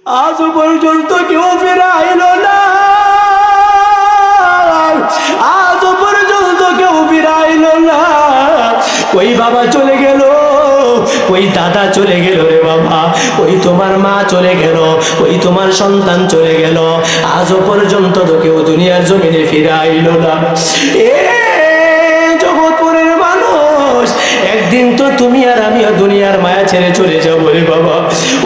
আজ পর্যন্ত কেউ ফিরে আইল না, আজ পর্যন্ত কেউ ফিরে আইল না। ওই বাবা চলে গেল, ওই দাদা চলে গেল রে বাবা, ওই তোমার মা চলে গেল, ওই তোমার সন্তান চলে গেল, আজও পর্যন্ত তো কেউ দুনিয়ার জমিনে ফিরে আইল না। জগৎপুরের মানুষ, একদিন তো তুমি আর আমিও দুনিয়ার মায়া ছেড়ে চলে যাবো রে বাবা।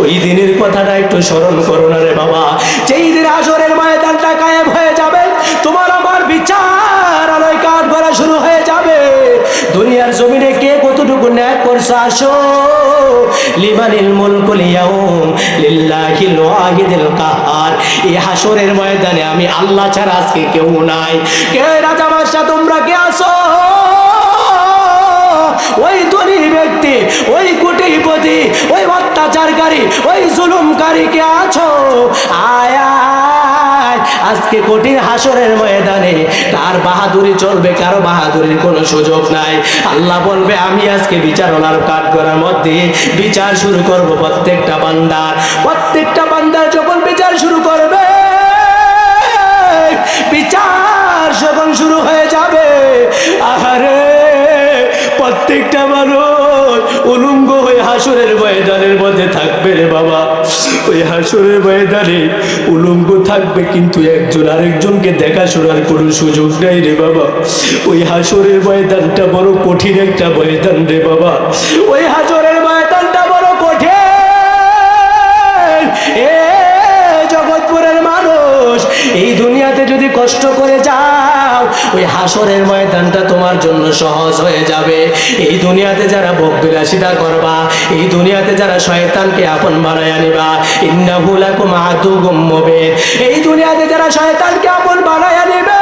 ওই দিনের কথাটা একটু স্মরণ করো না রে বাবা। যেই দিন আসরের ময়দানটা গায়েব হয়ে যাবে, তোমার আমার বিচার আলোয় কাঠ গড়া শুরু হয়ে যাবে। দুনিয়ার জমিনে কে কতটুকু ন্যায় করছে, আসো। লিমানিল মুলকুল ইয়াউম লিল্লাহিল ওয়াহিদিল কাহার। এই হাসরের ময়দানে আমি আল্লাহ ছাড়া আজকে কেউ নাই। কে রাজা বাদশা, তোমরা কে আসো? ওই ধনী ব্যক্তি, ওই কোটিপতি, ওই অত্যাচারকারী, ওই জুলুমকারী কে আছো? আয় আয়, আজকে কঠিন হাসরের ময়দানে কার বাহাদুরি চলবে, কারো বাহাদুরির কোনো সুযোগ নাই। আল্লাহ বলবে আমি আজকে বিচারনার কাঠ করার মধ্যে বিচার শুরু করব প্রত্যেকটা বান্দার। প্রত্যেকটা বান্দার যখন বিচার শুরু করবে, বিচার যখন শুরু হয়ে যাবে, আহারে প্রত্যেকটা মানুষ উলঙ্গ হয়ে হাসরের ময়দানের মধ্যে থাকবে রে বাবা। ওই হাসরের ময়দানে উলঙ্গ থাকবে, কিন্তু একজন আরেকজনকে দেখাশোনার কোনো সুযোগ নেই রে বাবা। ওই হাসরের ময়দানটা বড় কঠিন একটা ময়দান রে বাবা। ওই হাসরের ময়দানটা বড় কঠিন। জগৎপুরের মানুষ, এই দুনিয়াতে যদি কষ্ট করে যাও, ওই হাসরের ময়দানটা তোমার জন্য সহজ হয়ে যাবে। এই দুনিয়াতে যারা ভোগবিলাসিতা করবা, এই দুনিয়াতে যারা শয়তানকে আপন বানায়া নিবা, ইন্নাহু লাকুম আদুউম মুবিন। এই দুনিয়াতে যারা শয়তানকে আপন বানায়া নিবে,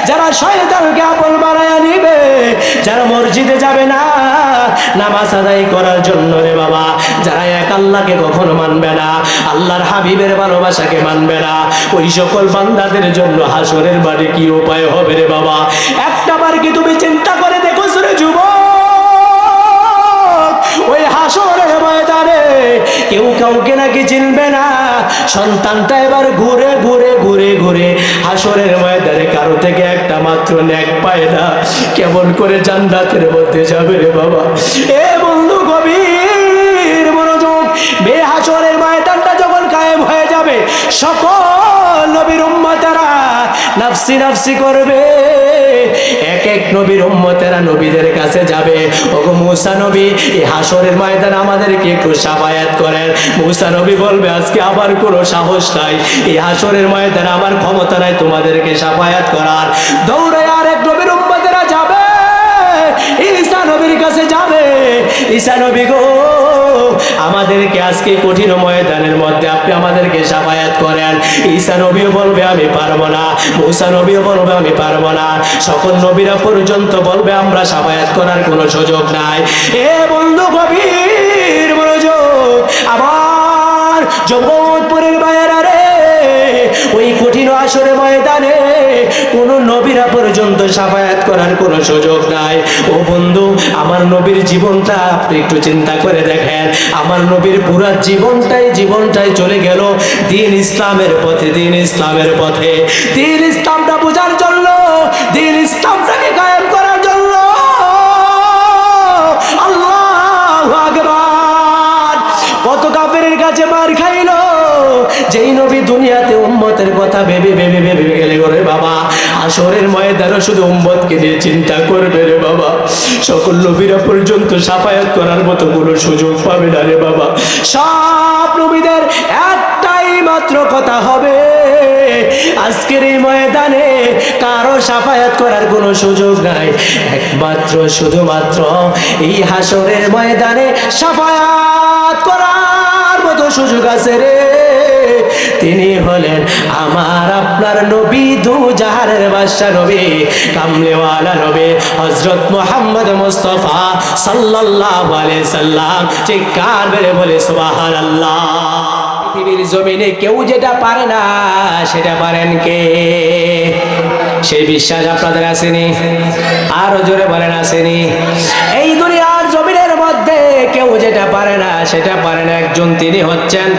যারা শয়তানকে আপন বানায়া নিবে, যারা মসজিদে যাবে না নামাজ আদায় করার জন্য রে বাবা, যারা এক আল্লাহকে কখনো মানবে না, আল্লাহর হাবিবের ভালোবাসাকে মানবে না, ওই সকল বান্দাদের জন্য হাসরের বাড়ি কি উপায় হবে রে বাবা। একটা বার কি তুমি চিন্তা করে দেখো রে যুবক, ওই হাসরের ময়দানে কেউ কাউকে নাকি চিনবে না। সন্তানটা এবার ঘুরে ঘুরে ঘুরে ঘুরে হাসরের ময়দানে কারো থেকে একটা মাত্র নেক পায় না। কেমন করে জান্নাতের মধ্যে যাবে রে বাবা? এ বন্ধু গভীর মনোযোগ, বেহাসরের ময়দানটা যখন কায়েম হয়ে যাবে, সকল নবীর উম্মতেরা নাফসি নাফসি করবে। এক এক নবীর উম্মতেরা নবীদের কাছে যাবে, ওগো মুসা নবী, এই হাসরের ময়দানে আমাদেরকে একটু শাফায়াত করেন। মুসা নবী বলবে আজকে আমার কোনো সাহস নাই, এই হাসরের ময়দানে আমার ক্ষমতা নাই তোমাদেরকে শাফায়াত করার। দৌড়ে আর এক নবীর উম্মতেরা যাবে, ঈসা নবীর কাছে যাবে, ঈসা নবী গো, আমাদেরকে আজকে কঠিন ময়দানের মধ্যে আপনি আমাদেরকে শাফায়াত করেন। ঈসা নবীও বলবে আমি পারবো না, মুসা নবীও বলবে আমি পারবো না, সকল নবীরা পর্যন্ত বলবে আমরা শাফায়াত করার কোনো সুযোগ নাই। এ বন্ধু গভীর মনোযোগ, আবার জগৎপুরের বাইরে রে, ওই কঠিন হাসরের ময়দানে কোন নবীরা পর্যন্ত শাফায়াত করার কোনো সুযোগ নাই। ও বন্ধু, আমার নবীর জীবনটা আপনি একটু চিন্তা করে দেখেন। আমার নবীর পুরা জীবনটাই চলে গেল দ্বীন ইসলামের পথে, দ্বীন ইসলামের পথে, দ্বীন ইসলামটা বোঝার জন্য, দ্বীন ইসলামটাকে কায়েম করার জন্য। আল্লাহু আকবার। কত কাফেরের কাছে মার খাইলো, যেই নবী দুনিয়াতে উম্মতের কথা ভেবে ভেবে ভেবে গেলে রে বাবা, হাসরের ময়দানে শুধু উম্মতকে নিয়ে চিন্তা করবে রে বাবা। সকল নবীরা পর্যন্ত শাফায়াত করার মতো কোনো সুযোগ পাবে না রে বাবা। সব নবীদের একটাই মাত্র কথা হবে, আজকের এই ময়দানে কারো শাফায়াত করার কোনো সুযোগ নাই, একমাত্র শুধুমাত্র এই হাসরের ময়দানে শাফায়াত করার মতো সুযোগ আছে রে। তিনি হলেন আমার আপনার নবী, দু জাহানের বাদশা নবী, কামলেওয়ালা নবী, হযরত মুহাম্মদ মুস্তাফা সাল্লাল্লাহু আলাইহি সাল্লাম। চিৎকার মেরে বলে সুবহানাল্লাহ। পৃথিবীর জমিনে কেউ যেটা পারে না সেটা পারেন কে? সেই বিশ্বাস আপনাদের আসেনি? আরো জোরে বলেন আসেনি? এই দুনিয়ার জমিনের মধ্যে কেউ যেটা পারে না সেটা পারেন একজন, তিনি হচ্ছেন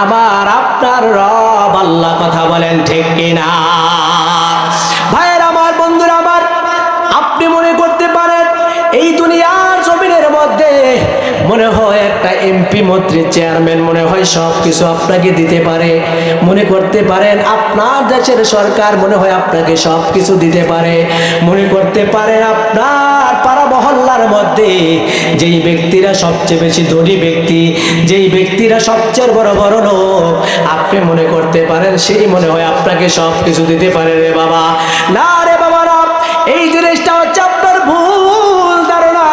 আমার আপনার রব আল্লাহ। কথা বলেন ঠিক কিনা? ভাইয়ের আমার, বন্ধুরা আমার, আপনি মনে করতে পারেন এই দুনিয়ার জমিনের মধ্যে মনে হয় একটা এমপি, মন্ত্রী, চেয়ারম্যান মনে হয় সব কিছু আপনাকে দিতে পারে। মনে করতে পারেন আপনার দেশের সরকার মনে হয় আপনাকে সব কিছু দিতে পারে। মনে করতে পারেন আপনার পাড়া মহল্লার মধ্যে যেই ব্যক্তিরা সবচেয়ে বেশি ধনী ব্যক্তি, যেই ব্যক্তিরা সবচেয়ে বড় বড় লোক, আপনি মনে করতে পারেন সেই মনে হয় আপনাকে সব কিছু দিতে পারে। রে বাবা, না রে বাবা না, এই জিনিসটা হচ্ছে আপনার ভুল ধারণা।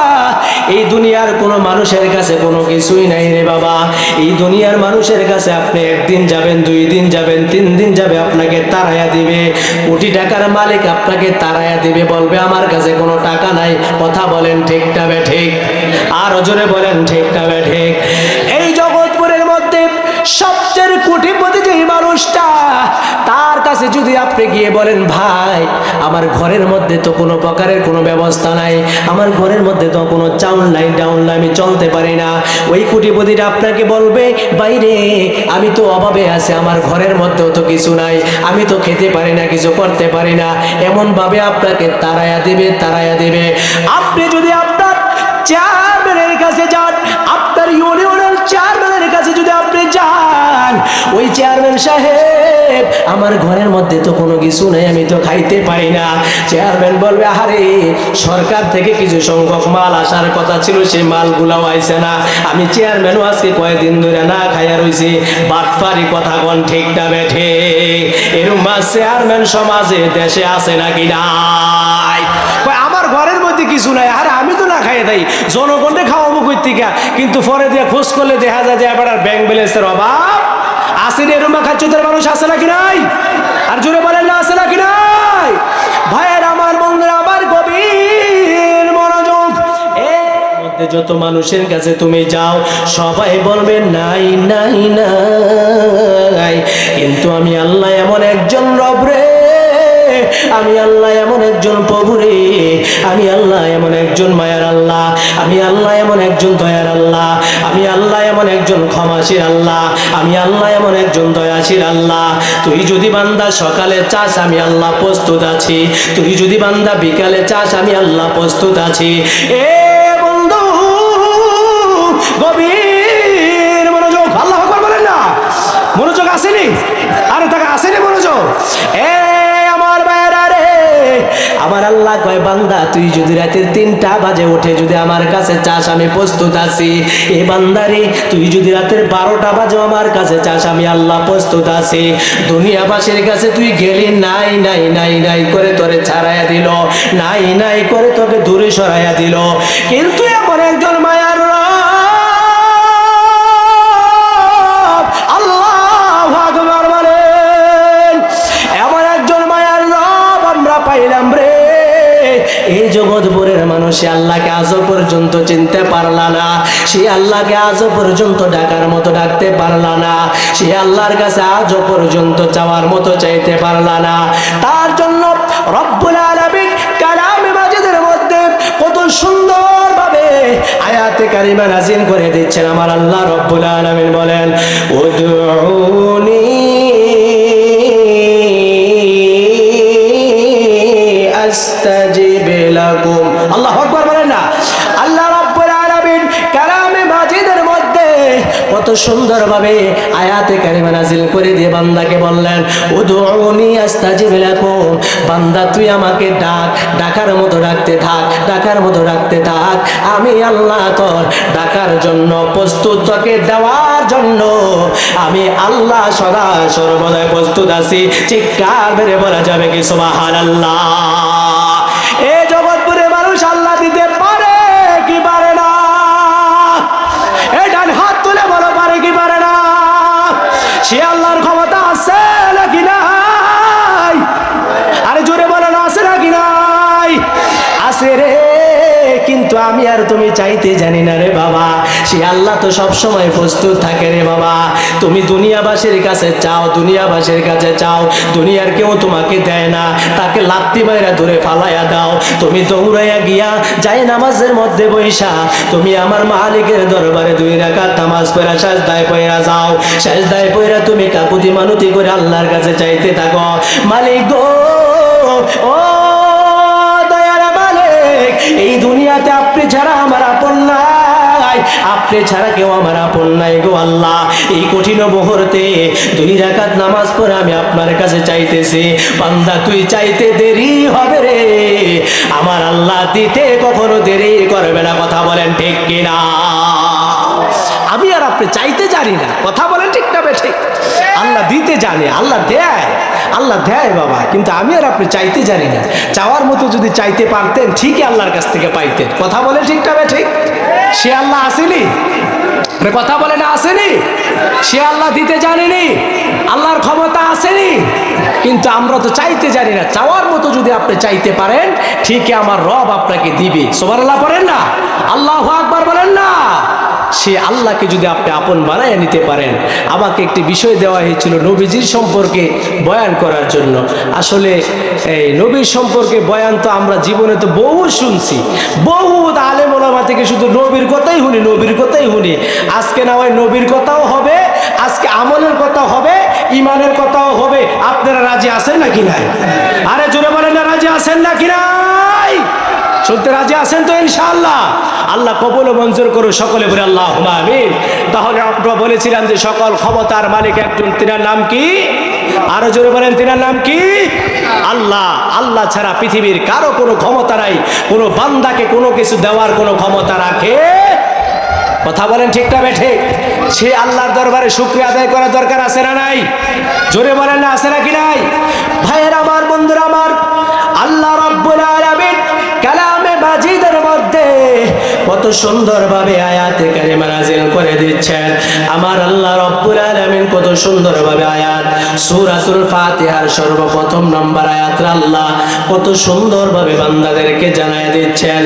এই দুনিয়ার কোনো মানুষের কাছে কোনো কিছুই নাই রে বাবা। এই দুনিয়ার মানুষের কাছে আপনি একদিন যাবেন, 2 দিন যাবেন, 3 দিন যাবে, আপনাকে তাড়াইয়া দিবে। কোটি টাকার মালিক আপনাকে তাড়াইয়া দিবে, বলবে আমার কাছে কোনো টাকা নাই। কথা বলেন ঠিক না ঠিক? আর জোরে বলেন ঠিক না ঠিক? এই জগৎপুরের মধ্যে সবচেয়ে কোটিপতি যেই মানুষটা, তার কাছে যদি আপনি গিয়ে বলেন ভাই আমার ঘরের মধ্যে তো কোনো প্রকারের কোনো ব্যবস্থা নাই, আমার ঘরের মধ্যে তো কোনো চাউল নাই, ডাউল নাই, আমি চলতে পারি না, ওই কোটিপতিটা আপনাকে বলবে বাইরে আমি তো অভাবে আছি, আমার ঘরের মধ্যেও তো কিছু নাই, আমি তো খেতে পারি না, কিছু করতে পারি না, এমনভাবে আপনাকে তাড়াইয়া দিবে, তাড়াইয়া দিবে। আপনি যদি আপনার চেয়ারম্যানের কাছে যান, আপনার ইউনিয়নের চেয়ারম্যানের কাছে যদি আপনি যান, ওই চেয়ারম্যান সাহেব আমার ঘরের মধ্যে তো কোনো কিছু নেই, আমি তো খাইতে পারি না। চেয়ারম্যান বলবে আরে সরকার থেকে কিছু সংখ্যক মাল আসার কথা ছিল, সেই মালগুলাও আইছে না, আমি চেয়ারম্যানও আজকে কয়েকদিন ধরে না খাইয়া রয়েছি। বাটপারি কথা কোন ঠিক না বেঠে? এরকম চেয়ারম্যান সমাজে দেশে আছে নাকি নাই? আমার ঘরের মধ্যে কিছু নাই, আরে আমি তো না খাইয়ে দেই, জনগণকে খাওয়াবো কই থেকে? কিন্তু পরে দিয়ে খোঁজ করলে দেখা যায় যে এবার ব্যাংক ব্যালেন্সের অভাব আছে। এরকম খাচ্চুদের মানুষ আছে নাকি নাই? আর জোরে বলেন না, আছে নাকি নাই? ভাইয়ের আমার, বন্ধুরা আমার, গভীর মনোযোগ। এর মধ্যে যত মানুষের কাছে তুমি যাও সবাই বলবে নাই নাই নাই, কিন্তু আমি আল্লাহ এমন একজন রব রে, আমি আল্লাহ এমন একজন প্রভু রে, আমি আল্লাহ এমন একজন মায়ার আল্লাহ, আমি আল্লাহ এমন একজন দয়ার আল্লাহ, আমি আল্লাহ এমন একজন ক্ষমাশীল আল্লাহ, আমি আল্লাহ এমন একজন দয়াশীল আল্লাহ। তুই যদি বান্দা সকালে চাস আমি আল্লাহ প্রস্তুত আছি, তুই যদি বান্দা বিকালে চাস আমি আল্লাহ প্রস্তুত আছি। এ বন্ধু গভীর মনোযোগ, আল্লাহ আকবার বলেন না? মনোযোগ আসেনি? আরে তাকে আসেনি মনোযোগ? আমার আল্লাহ কয় বান্দা তুই যদি রাতের 3টা বাজে উঠে যদি আমার কাছে চাস আমি প্রস্তুত আছি। এ বান্দারে তুই যদি রাতের 12টা বাজে আমার কাছে চাস আমি আল্লাহ প্রস্তুত আছি। দুনিয়াবাসীর কাছে তুই গেলি নাই নাই নাই নাই করে তোরে ছাড়াইয়া দিল, নাই নাই করে তোকে দূরে সরাইয়া দিল, কিন্তু এমন একজন মায়ার রব আল্লাহু আকবার বলেন, এমন একজন মায়ার রব আমরা পাইলাম রে। এই জগৎপুরের মানুষ আল্লাহকে আজও পর্যন্ত চিনতে পারলা না, সে আল্লাহকে আজও পর্যন্ত ডাকার মতো ডাকতে পারলা না, সে আল্লাহর কাছে আজও পর্যন্ত চাওয়ার মতো চাইতে পারলা না। তার জন্য রব্বুল আলামিন কালামে মাজিদের মধ্যে কত সুন্দরভাবে আয়াতে কারিমা নাযিল করে দিচ্ছেন। আমার আল্লাহ রব্বুল আলামিন বলেন উদউনি আস্তাজিব লাকুম। আল্লাহু আকবার বলেন না? আল্লাহ রাব্বুল আলামিন কালামে মাজিদের মধ্যে কত সুন্দরভাবে আয়াতে কারিমা নাযিল করে দিয়ে বান্দাকে বললেন উদউনি আস্তাজিব লাকুম, বান্দা তুই আমাকে ডাক, ডাকার মতো ডাকতে থাক, ডাকার মতো ডাকতে থাক, আমি আল্লাহ তোর ডাকার জন্য প্রস্তুত, তোকে দেওয়ার জন্য আমি আল্লাহ সদা সর্বদা প্রস্তুত আছি। চিৎকার মেরে বলা যাবে কি সুবহানাল্লাহ? এই জগৎপুরে মানুষ আল্লাহ দিতে পারে কি পারে না? এই ডান হাত তুলে বলো পারে কি পারে না? সে আল্লাহর ক্ষমতা আছে নাকি নাই? আরে জোরে বলে না, আছে নাকি নাই? আছে রে, কিন্তু আমি আমি আর তুমি চাইতে জানি না রে বাবা, সে আল্লাহ তো সব সময় প্রস্তুত থাকে রে বাবা। তুমি দুনিয়াবাসীর কাছে চাও, দুনিয়াবাসীর কাছে চাও, দুনিয়ার কেউ তোমাকে দেয় না, তাকে লাত্তি মাইরা ধরে ফালাইয়া দাও। তুমি দৌড়াইয়া গিয়া যাই নামাজের মধ্যে বৈশা তুমি আমার মালিকের দরবারে 2 রাকাত নামাজ পড়া সাজদায় পড়া যাও। সাজদায় পড়া তুমি কাকুতি মানুতি করে আল্লাহর কাছে চাইতে থাকো, মালিক গো, ও দয়ার মালিক, এই দুনিয়াতে আপনি ছাড়া আমার আপন নাই, আপনি ছাড়া কেউ আমার আপন নাই গো আল্লাহ। এই কঠিন মুহূর্তে 2 রাকাত নামাজ পড়ে আমি আপনার কাছে চাইতেছি, বান্দা তুই চাইতে দেরি হবে রে, আমার আল্লাহ দিতে কখনো দেরি করবে না। কথা বলেন ঠিক কিনা? আমি আর আপনি চাইতে জানি না, কথা বলেন ঠিক না বেঠিক? আল্লাহ দিতে জানে, আল্লাহ দেয়, আল্লাহ দেয় বাবা, কিন্তু আমি আর আপনি চাইতে জানি না। চাওয়ার মতো যদি চাইতে পারতেন ঠিকই আল্লাহর কাছ থেকে পাইতেন। কথা বলেন ঠিক না বেঠিক? সে আল্লাহ আসেনি, কথা বলে না আসেনি, সে আল্লাহ দিতে জানেনি, আল্লাহর ক্ষমতা আসেনি, কিন্তু আমরা তো চাইতে জানি না। চাওয়ার মতো যদি আপনি চাইতে পারেন ঠিকই আমার রব আপনাকে দিবে। সুবহানাল্লাহ বলেন না? আল্লাহু আকবার বলেন না? সে আল্লাহকে যদি আপনি আপন বানায় নিতে পারেন। আমাকে একটি বিষয় দেওয়া হয়েছিল নবীজির সম্পর্কে বয়ান করার জন্য। আসলে এই নবীর সম্পর্কে বয়ান তো আমরা জীবনে তো বহু শুনছি, বহুত আলেম ওলামা থেকে শুধু নবীর কথাই শুনি, নবীর কথাই শুনি। আজকে না হয় নবীর কথাও হবে, আজকে আমলের কথা হবে, ইমানের কথাও হবে। আপনারা রাজি আছেন নাকি নাই? আরে জোরে বলেন না, রাজি আছেন নাকি নাই? শুনতে রাজি আছেন তো ইনশাআল্লাহ? আল্লাহ কবুল ও মঞ্জুর করুন, সকলে বলে আল্লাহুম্মা আমিন। তাহলে আমরা বলেছিলাম যে সকল ক্ষমতার মালিক একজন, তিনার নাম কি? আরো জোরে বলেন, তিনার নাম কি? আল্লাহ। আল্লাহ ছাড়া পৃথিবীর কারো কোনো ক্ষমতা নাই, কোনো বান্দাকে কোনো কিছু দেওয়ার কোনো ক্ষমতা রাখে। কথা বলেন ঠিক না বেঠিক? সে আল্লাহর দরবারে শুকরিয়া আদায় করা দরকার আছে না নাই? জোরে বলেন না, আছে নাকি নাই? ভাইয়ের আমার, বন্ধুরা আমার, আল্লাহ রাব্বুল আলামিন কালামে মাজিদের মধ্যে কত সুন্দরভাবে আয়াতে কারিমা নাযিল করে দিচ্ছেন। আমার আল্লাহ রাব্বুল আলামিন কত সুন্দরভাবে আয়াত সূরাতুল ফাতিহার সর্বপ্রথম নম্বর আয়াতে আল্লাহ কত সুন্দরভাবে বান্দাদেরকে জানায় দিচ্ছেন,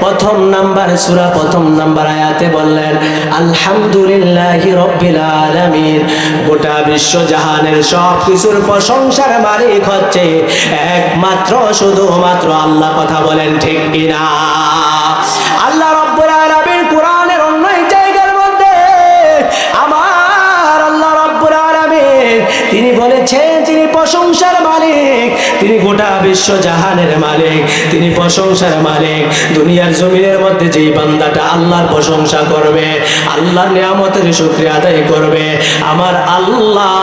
প্রথম নাম্বার সূরা প্রথম নাম্বার আয়াতে বললেন আলহামদুলিল্লাহি রাব্বিল আলামিন। গোটা বিশ্ব জাহানের সব কিছুর প্রশংসার মালিক হচ্ছে একমাত্র শুধুমাত্র আল্লাহ। কথা বলেন ঠিক কিনা? আল্লাহ রাব্বুল আলামিন কোরআনের অন্য জায়গার মধ্যে আমার আল্লাহ রাব্বুল আলামিন তিনি বলেছেন তিনি প্রশংসার মালিক, তিনি গোটা বিশ্ব জাহানের মালিক, তিনি প্রশংসার মালিক। দুনিয়ার জমিনের মধ্যে যেই বান্দাটা আল্লাহর প্রশংসা করবে, আল্লাহর নিয়ামতের শুকরিয়া আদায় করবে, আমার আল্লাহ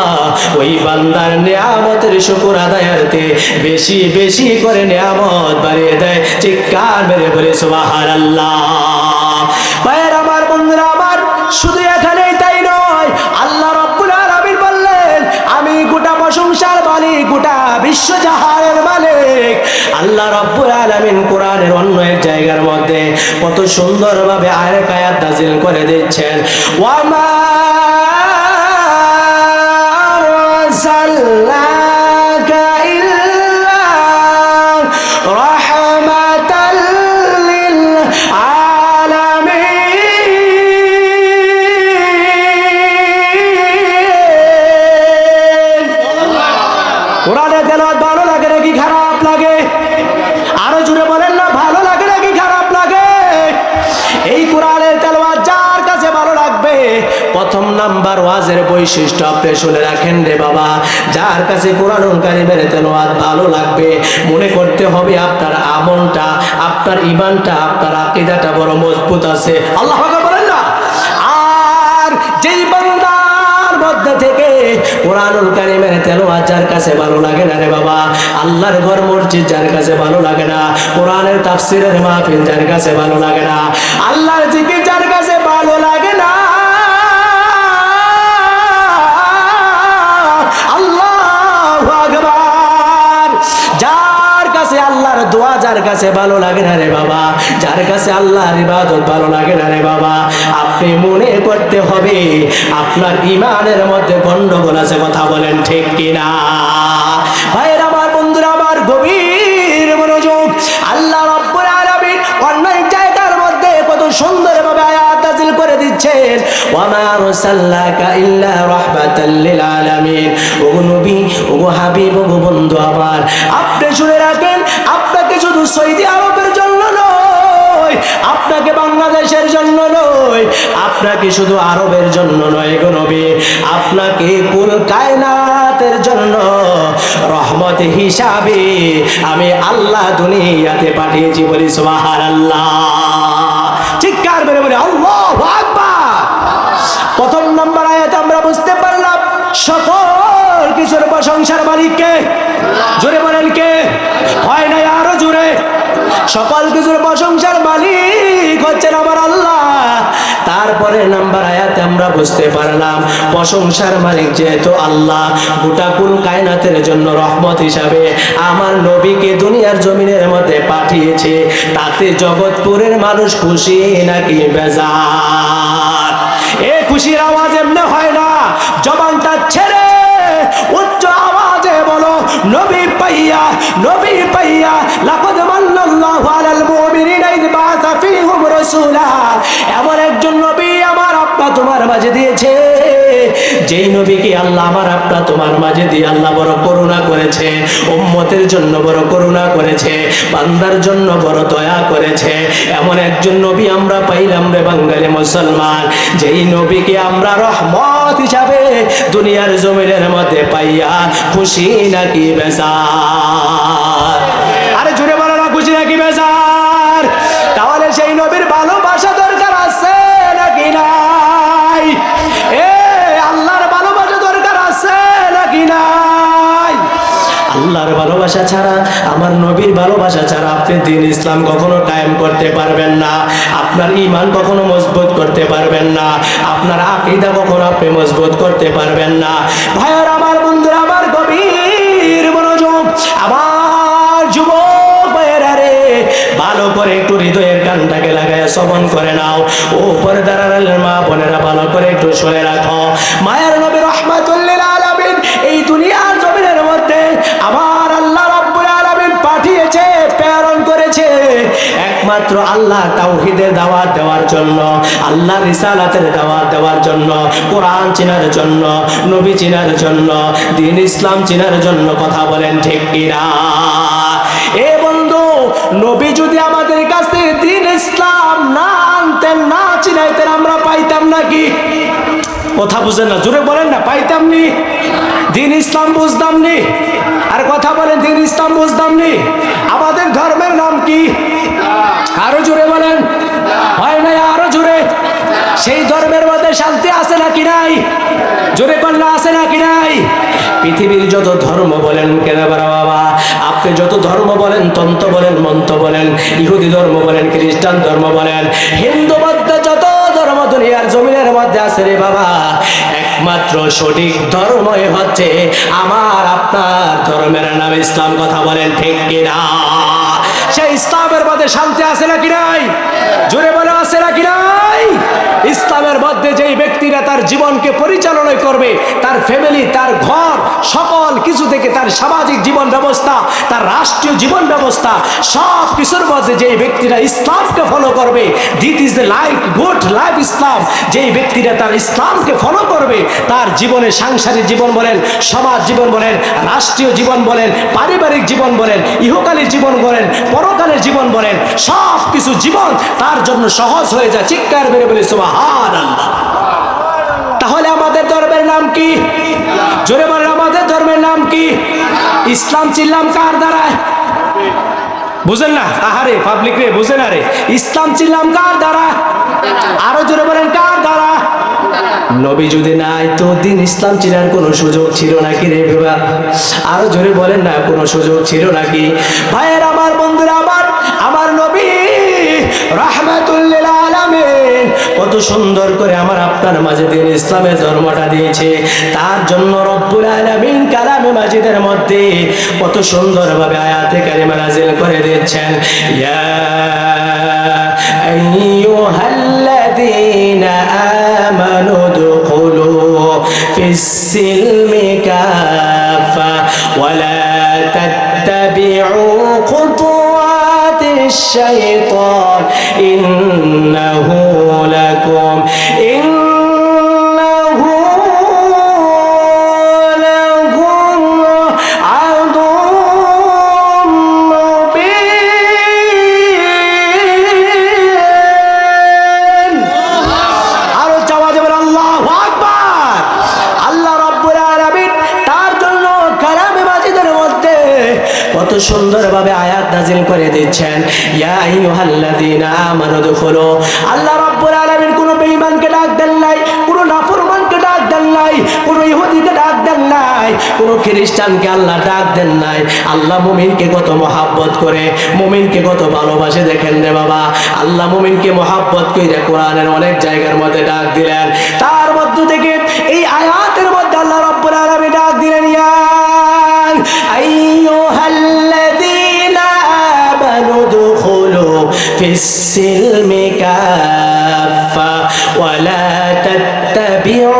ওই বান্দার নিয়ামতের শুকর আদায়ার্থে বেশি বেশি করে নিয়ামত বাড়িয়ে দেয়। চিৎকার মেরে বলে সুবহানাল্লাহ। ভাইয়ের আমার, বন্ধুরা আমার, শুধু এখানেই তাই নয়, আল্লাহ রাব্বুল আলামিন বললেন আমি গোটা প্রশংসার মালিক, গোটা বিশ্ব জাহানের মালিক। আল্লাহ রাব্বুল আলামিন কোরআনের অন্য এক জায়গার মধ্যে কত সুন্দরভাবে আরেক আয়াত নাযিল করে দিচ্ছেন, ওয়ামা আরসালনাকা ইল্লা রাহমাতাল লিল আলামিন। কোরআনের তেলাওয়াত ভালো লাগে নাকি খারাপ লাগে? আরো জোরে বলেন না, ভালো লাগে নাকি খারাপ লাগে? এই কোরআনের তেলাওয়াত যার কাছে ভালো লাগবে, প্রথম নাম্বার ওয়াজের বৈশিষ্ট্য আপনি শুনে রাখেন রে বাবা, যার কাছে কোরআনুল কারীমের তেলাওয়াত ভালো লাগবে, মনে করতে হবে আপনার আমলটা, আপনার ঈমানটা, আপনার আকীদাটা বড় মজবুত আছে। আল্লাহু আকবার বলেন না? আর যেই বান্দার মধ্যে থেকে কোরআনুল কারীমের তেলাওয়াত যার কাছে ভালো লাগে না রে বাবা, আল্লাহর ঘর মসজিদ যার কাছে ভালো লাগে না, কোরআনের তাফসীরের মাহফিল যার কাছে ভালো লাগে না, আল্লাহর জিকির যার কাছে ভালো লাগে না, কাছে আল্লাহর দোয়া যার কাছে ভালো লাগে না রে বাবা, যার কাছে আল্লাহর ইবাদত ভালো লাগে না রে বাবা, আপনি মনে করতে হবে আপনার ঈমানের মধ্যে গন্ডগোল আছে। কথা বলেন ঠিক কিনা? ভাইয়ের আমার, বন্ধুরা আমার, গভীর মনোযোগ। আল্লাহ রাব্বুল আলামিন অনেক জায়গার মধ্যে কত সুন্দরভাবে আয়াত নাযিল করে দিচ্ছেন, ওয়া মা আরসালনাকা ইল্লা রাহমাতাল লিল আলামিন। ওগো নবী, ওগো হাবিব, ওগো বন্ধু আমার, আপনি শুনে রাখেন, আপনাকে শুধু সৌদি আরবের জন্য নয়, আপনাকে বাংলাদেশের জন্য নয়, আপনাকে শুধু আরবের জন্য নয় গো নবী, আপনাকে কুল কায়নাতের জন্য রহমত হিসাবে আমি আল্লাহ দুনিয়াতে পাঠিয়েছি। বলি সুবহানাল্লাহ। চিৎকার মেরে বলি আল্লাহু আকবার। প্রথম নম্বর আয়াতে আমরা বুঝতে পারলাম সকল কিছুর প্রশংসার মালিককে। জোরে বলেন কে? হয় না আরো জোরে? সকল কিছুর প্রশংসার মালিক হচ্ছেন আমার আল্লাহ। তারপরে নাম্বার আয়াতে আমরা বুঝতে পারলাম প্রশংসার মালিক যেহেতু আল্লাহ, গোটা কুল কায়নাতের জন্য রহমত হিসাবে আমার নবীকে দুনিয়ার জমিনের মধ্যে পাঠিয়েছে। তাতে জগৎপুরের মানুষ খুশি নাকি বেজার? এ খুশির আওয়াজ এমনি হয় না, জবানটা ছেড়ে উচ্চ আওয়াজে বলো নবী পাইয়া, নবী পাইয়া। লাকাদ মান্নাল্লাহু আলাল মুমিনিনা ইয বাআসা ফীহুম রাসূলা। এমন একজন নবী আমার আপনা তোমার মাঝে দিয়েছে, যেই নবীকে আল্লাহ আমার আপনা তোমার মাঝে দিয়ে আল্লাহ বড় করুণা করেছে, উম্মতের জন্য বড় করুণা করেছে, বান্দার জন্য বড় দয়া করেছে। এমন একজন নবী আমরা পাইলাম রে বাঙালি মুসলমান, যেই নবীকে আমরা রহমত হিসাবে দুনিয়ার জমিনের মধ্যে পাইয়া খুশি নাকি বেজার? আরে জোরে বলো না, খুশি নাকি বেজার? তাহলে সেই নবীর ভালোবাসা দরকার আছে নাকি নাই? এ আল্লাহর ভালোবাসা দরকার আছে নাকি নাই? আল্লাহর ভালোবাসা ছাড়া, আমার নবীর ভালোবাসা ছাড়া আপনি দ্বীন ইসলাম কখনো কায়েম করতে পারবেন না, আপনার ঈমান কখনো মজবুত করতে পারবেন না, আপনার আকীদা কখনো আপনি মজবুত করতে পারবেন না। ভাইয়ার আমার, বন্ধুরা আমার, গভীর মনোযোগ। আমার যুবক ভাইয়েরা রে, ভালো করে একটু হৃদয়ের কানটাকে লাগায় শ্রবণ করে নাও। ও পর্দার আড়ালের মা বোনেরা, ভালো করে একটু শুনে রাখো। মায়ের নবী রাহমাতুল লিল আলামিন এই দুনিয়ার জমিনের মধ্যে আমার আল্লাহ রাব্বুল আলামিন পাঠিয়েছে, প্রেরণ করেছে একমাত্র আল্লাহ তাওহীদের দাওয়াত দেওয়ার জন্য, আল্লাহ রিসালাতের দাওয়াত দেওয়ার জন্য, কোরআন চেনার জন্য, নবী চেনার জন্য, দ্বীন ইসলাম চেনার জন্য। কথা বলেন ঠিক কিনা? এ বন্ধু, নবী যদি আমাদের কাছে দ্বীন ইসলাম না আনতেন, না চিনাইতেন, আমরা পাইতাম নাকি? কথা বুঝেন না, জোরে বলেন না, পাইতাম নি? দ্বীন ইসলাম বুঝতাম নি? আর কথা বলেন, দ্বীন ইসলাম বুঝতাম নি? আমাদের ধর্মের নাম কি? আরো জোরে বলেন, হয় না আরো জোরে? সেই ধর্মের মধ্যে শান্তি আছে নাকি নাই? জোরে বললে আছে নাকি নাই? পৃথিবীর যত ধর্ম বলেন কেন বাবা, আপনি যত ধর্ম বলেন, তন্ত্র বলেন, মন্ত্র বলেন, ইহুদি ধর্ম বলেন, খ্রিস্টান ধর্ম বলেন, হিন্দু মধ্যে যত ধর্ম দুনিয়ার জমিনের মধ্যে আছে রে বাবা, একমাত্র সঠিক ধর্মই হচ্ছে আমার আপনার ধর্মের নাম ইসলাম। কথা বলেন ঠিক কিনা? সেই ইসলামের মধ্যে শান্তি আছে নাকি নাই? জোরে বলে আছে নাকি নাই? ইসলামের মধ্যে যেই ব্যক্তিরা তার জীবনকে পরিচালনা করবে, তার ফ্যামিলি, তার ঘর, সকল কিছু থেকে তার সামাজিক জীবন ব্যবস্থা, তার রাষ্ট্রীয় জীবন ব্যবস্থা, সব কিছুর মধ্যে যেই ব্যক্তিরা ইসলামকে ফলো করবে, this is the life, good life Islam. যেই ব্যক্তিরা তার ইসলামকে ফলো করবে, তার জীবনে সাংসারিক জীবন বলেন, সমাজ জীবন বলেন, রাষ্ট্রীয় জীবন বলেন, পারিবারিক জীবন বলেন, ইহকালের জীবন বলেন, পরকালের জীবন বলেন, সব কিছু জীবন তার জন্য সহজ হয়ে যায়। চিৎকার মেরে বলে সুবহানাল্লাহ। তাহলে আমাদের ধর্মের নাম কি? জোরে বলেন, আমাদের ধর্মের নাম কি? ইসলাম চিনলাম কার দ্বারায়? বুঝেন না? আহারে পাবলিক রে, বুঝে না রে। ইসলাম চিনলাম কার দ্বারা? আরো জোরে বলেন, কার দ্বারা? নবী যদি নাই তো দ্বীন ইসলাম চিনার কোনো সুযোগ ছিল নাকি রে বাবা? আরো জোরে বলেন না, কোনো সুযোগ ছিল নাকি? ভাইয়ের আমার, বন্ধুরা আমার, আমার নবী রাহমাতুল লিল আলামিন কত সুন্দর করে আমার আপনার মাঝে দিন ইসলামের ধর্মটা দিয়েছে। তার জন্য রব্বুল আলামিন কালামে মাজিদের মধ্যে কত সুন্দরভাবে আয়াতে কারিমা নাযিল করে দিচ্ছেন, ইয়া আইয়ুহাল্লাযীনা আমানু দুখুলু ফিস-সিলমি কাফা ওয়া লা তাত্তাবিউ খুতুওয়াতিশ শাইতান ইন্নাহু লাকুম সুন্দরভাবে আয়াত নাযিল করে দিচ্ছেন, ইয়া আইয়ুহাল্লাযীনা আমানু দুখুলু। আল্লাহ রাব্বুল আলামিন কোন বেঈমানকে ডাক দেন নাই, কোন নাফরমানকে ডাক দেন নাই, কোন ইহুদিকে ডাক দেন নাই, কোন খ্রিস্টানকে আল্লাহ ডাক দেন নাই। আল্লাহ মুমিনকে কত মহব্বত করে, মুমিনকে কত ভালোবাসে দেখেন রে বাবা। আল্লাহ মুমিনকে মহব্বত করে কোরআনের অনেক জায়গার মধ্যে ডাক দিলেন। তার মধ্য থেকে এই আয়াতের মধ্যে আল্লাহ রাব্বুল আলামিন ডাক দিলেন, ইয়া আইয়ুহাল্লাযীনা আমানু দুখুলু ফিস-সিলমি কাফা ওয়া লা তাত্তাবিউ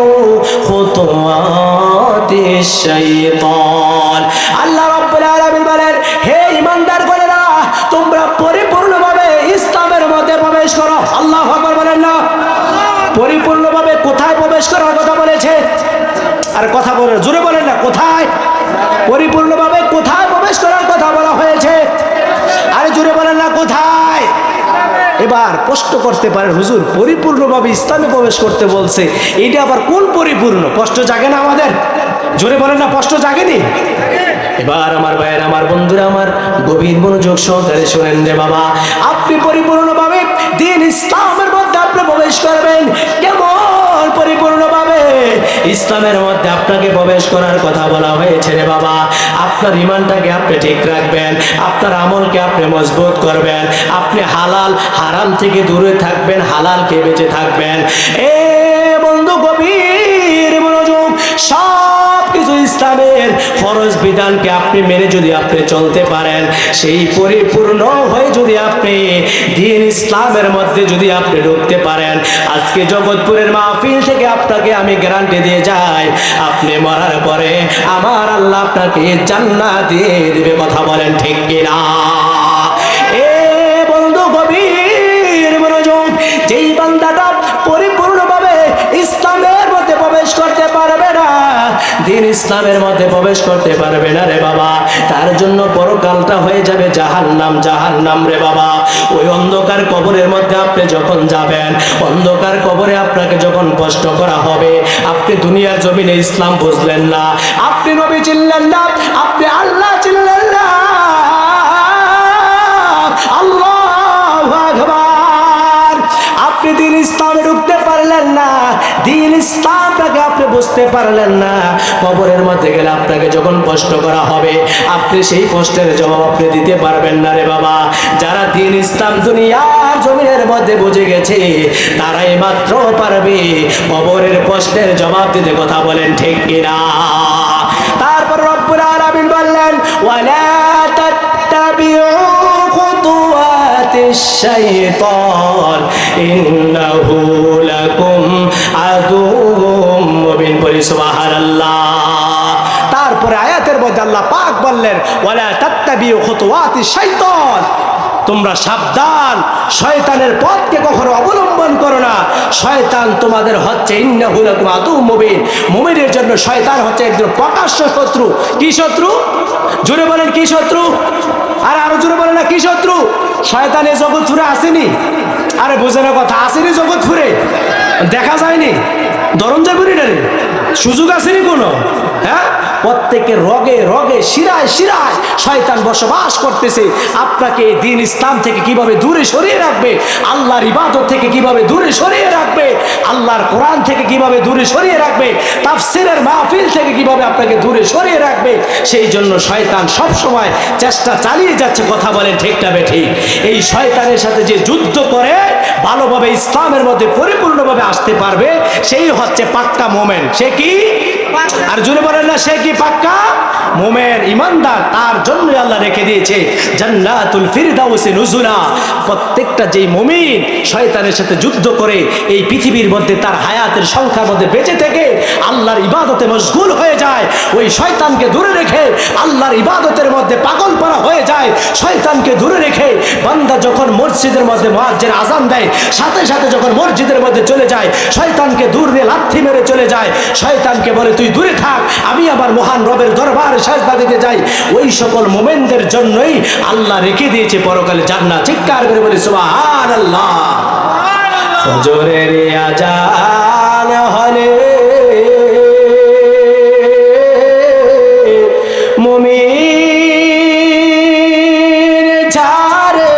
খুতুওয়াতিশ শাইতান। আল্লাহ রাব্বুল আলামিন বলেন, হে ঈমানদারগণেরা, তোমরা পরিপূর্ণভাবে ইসলামের মধ্যে প্রবেশ করো। আল্লাহু আকবার বলেন না? পরিপূর্ণভাবে কোথায় প্রবেশ করার কথা বলেছে? আর কথা বলেন, জোরে বলেন না, কোথায়? পরিপূর্ণভাবে কোথায় প্রবেশ করার কথা বলা হয়েছে? আরে জোরে বলেন না, কোথায়? এবার প্রশ্ন করতে পারেন, হুজুর পরিপূর্ণভাবে ইসলামে প্রবেশ করতে বলছে, এটা আবার কোন পরিপূর্ণ? কষ্ট জাগে না আমাদের? জোরে বলেন না, কষ্ট জাগেনি? এবার আমার ভাইয়ের, আমার বন্ধুরা, আমার গভীর মনোযোগ সহকারে শোনেন রে বাবা। আপনি পরিপূর্ণভাবে দ্বীন ইসলামের মধ্যে আপনি প্রবেশ করবেন। কেমন পরিপূর্ণভাবে? ইসলামের মধ্যে আপনাকে প্রবেশ করার কথা বলা হয়েছে রে বাবা। আপনার ঈমানটাকে আপনি ঠিক রাখবেন, আপনার আমলকে আপনি মজবুত করবেন, আপনি হালাল হারাম থেকে দূরে থাকবেন, হালালকে বেঁচে থাকবেন। এ বন্ধু, গভীর মনোযোগ, সব কিছু ইসলামের ফরজ বিধানকে আপনি মেনে যদি আপনি চলতে পারেন, সেই পরিপূর্ণ হয়ে যদি আপনি দ্বীন ইসলামের মধ্যে যদি আপনি ঢুকতে পারেন, আজকে জগৎপুরের মাহফিল থেকে আপনাকে আমি গ্যারান্টি দিয়ে যাই, আপনি মরার পরে আমার আল্লাহ আপনাকে জান্নাত দিয়ে দিবে। কথা বলেন ঠিক কিনা? এ বন্ধু, গভীর মনোযোগ, যেই বান্দাটা পরিপূর্ণভাবে ইসলামের মধ্যে প্রবেশ করতে পারবে না, দ্বীন ইসলামের মধ্যে প্রবেশ করতে পারবে না রে বাবা, তার জন্য পরকালটা হয়ে যাবে জাহান্নাম। জাহান্নাম রে বাবা। ওই অন্ধকার কবরের মধ্যে আপনি যখন যাবেন, অন্ধকার কবরে আপনাকে যখন কষ্ট করা হবে, আপনি দুনিয়ার জমিনে ইসলাম বুঝলেন না, আপনি নবী চিনলেন না, আপনি আল্লাহ চিনলেন না, আল্লাহু আকবার, আপনি দ্বীন ইসলামে ঢুকতে পারলেন না, দ্বীন ইসলামটাকে আপনি বুঝতে পারলেন না। কবরের মধ্যে গেলে আপনাকে যখন কষ্ট করা হবে, আপনি সেই কষ্টের জবাব আপনি দিতে পারবেন না রে বাবা। যারা দ্বীন ইসলাম দুনিয়ার জমিনের মধ্যে বুঝে গেছে, তারাই মাত্র পারবে কবরের কষ্টের জবাব দিতে। কথা বলেন ঠিক কিনা? তারপর রব্বুল আলামিন বললেন, ওয়ালা তাত্তাবিউ খুতুওয়াতিশ শাইতান ইন্নাহু লাকুম আদুউম মুবিন। পড়ি সুবহানাল্লাহ। তারপরে আয়াতের মধ্যে আল্লাহ পাক বললেন, ওয়ালা তাত্তাবিউ খুতুওয়াতিশ শাইতান, তোমরা সাবধান, শয়তানের পথকে কখনো অবলম্বন করো না। শয়তান তোমাদের হচ্ছে ইন্নাহু লাকুম আদুউম মুবিন। মুমিনের জন্য শয়তান হচ্ছে একজন প্রকাশ্য শত্রু। কি শত্রু? জোরে বলেন, কি শত্রু? আর আরো জোরে বলেন না, কি শত্রু? শয়তান এই জগৎপুরে আসেনি? আরে বুঝে না কথা, আসেনি জগৎপুরে? দেখা যায়নি? ধরন যাবনি না রে? সুযোগ আসেনি কোনো? হ্যাঁ, প্রত্যেকের রগে রগে শিরায় শিরায় শয়তান বসবাস করতেছে। আপনাকে এই দ্বীন ইসলাম থেকে কিভাবে দূরে সরিয়ে রাখবে, আল্লাহর ইবাদত থেকে কিভাবে দূরে সরিয়ে রাখবে, আল্লাহর কোরআন থেকে কিভাবে দূরে সরিয়ে রাখবে, তাফসীরের মাহফিল থেকে কিভাবে আপনাকে দূরে সরিয়ে রাখবে, সেই জন্য শয়তান সব সময় চেষ্টা চালিয়ে যাচ্ছে। কথা বলেন ঠিক না বেঠিক? এই শয়তানের সাথে যে যুদ্ধ করে ভালোভাবে ইসলামের মধ্যে পরিপূর্ণভাবে আসতে পারবে, সেই হচ্ছে পাক্কা মোমেন। সে কি? আর জুড়ে বলেন না, সে কি পাক্কা মোমেন ইমানদার? তার জন্যই আল্লাহ রেখে দিয়েছে জান্নাতুল ফিরদাউসে নুজুলা। প্রত্যেকটা যেই মুমিন শয়তানের সাথে যুদ্ধ করে এই পৃথিবীর মধ্যে তার হায়াতের সংখ্যার মধ্যে বেঁচে থেকে আল্লাহর ইবাদতে মশগুল হয়ে যায়, ওই শয়তানকে দূরে রেখে আল্লাহর ইবাদতের মধ্যে পাগল পারা হয়ে যায়। শয়তানকে দূরে রেখে বান্দা যখন মসজিদের মধ্যে মুয়াজ্জিন আযান দেয়, সাথে সাথে যখন মসজিদের মধ্যে চলে যায়, শয়তানকে দূরে লাথি মেরে চলে যায়। শয়তানকে বলে তুই দূরে থাক, আমি আমার মহান রবের দরবারে সাজদা দিতে যাই। ওই সকল মোমেনদের জন্যই আল্লাহ রেখে দিয়েছে পরকালে জান্নাত। চিৎকার করে বলি সুবহানাল্লাহ। ফজরের আযান হলে মুমিন ঝাড়ে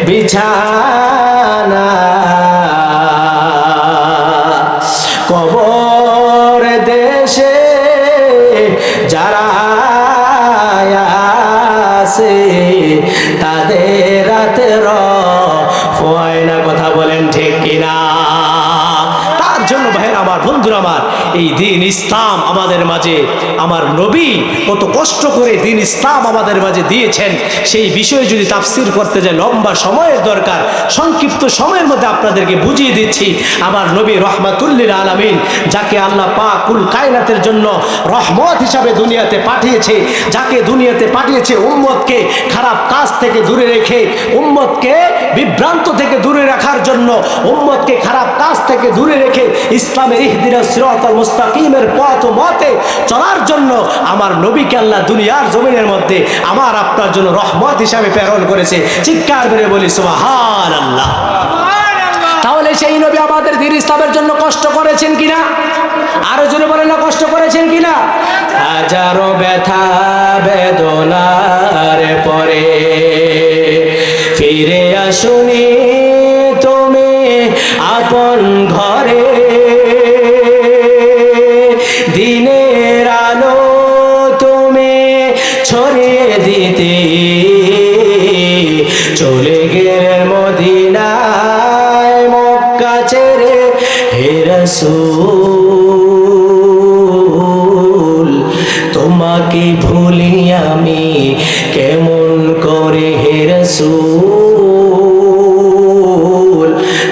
বিছানা, কবর দেশে যারা আছে তাদের রাতের ফয়না। কথা বলেন ঠিক কিনা? তার জন্য ভাইয়ের আমার, বন্ধুরা আমার, এই দ্বীন ইসলাম আমাদের মাঝে আমার নবী কত কষ্ট করে দ্বীন ইসলাম আমাদের মাঝে দিয়েছেন, সেই বিষয়ে যদি তাফসীর করতে যায় লম্বা সময়ের দরকার। সংক্ষিপ্ত সময়ের মধ্যে আপনাদেরকে বুঝিয়ে দিচ্ছি। আমার নবী রহমাতুল্লিল আলামিন, যাকে আল্লাহ পাক কুল কায়নাতের জন্য রহমত হিসাবে দুনিয়াতে পাঠিয়েছে, যাকে দুনিয়াতে পাঠিয়েছে উম্মতকে খারাপ কাজ থেকে দূরে রেখে, উম্মতকে বিভ্রান্ত থেকে দূরে রাখার জন্য, উম্মতকে খারাপ কাজ থেকে দূরে রেখে ইসলামের ইহদিনাস সিরাতাল মুস্তাকিমের পথ ও মতে চলার জন্য আমার নবীকে আল্লাহ দুনিয়ার জমিনের মধ্যে আমার আপনার জন্য রহমত হিসাবে প্রেরণ করেছে। চিৎকার করে বলি সুবহানাল্লাহ। তাহলে সেই নবী আমাদের দ্বীন ইসলামের জন্য কষ্ট করেছেন কিনা? আরো জোরে বলেন না, কষ্ট করেছেন কিনা? হাজারো ব্যথা বেদনার পরে ফিরে আসুনি তুমি আপন ঘরে, দিনের আলো তুমি ছড়িয়ে দিতে চলে গেলে মদিনায় মক্কা ছেড়ে। হে রাসূল তোমাকে ভুলি আমি কেমন করে, হে রাসূল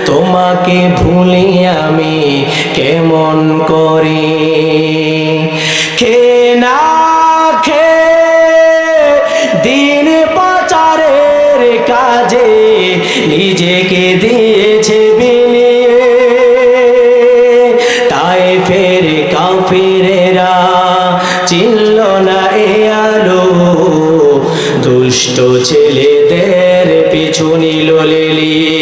তোমাকে ভুলি আমি কেমন করে। খে না খে দিন পাচারের কাজে নিজেকে দিয়েছে বিলিয়ে, তাই ফের কাফিরেরা চিনল না এ আলো, দুষ্ট ছেলেদের পিছু নিল লেলিয়ে।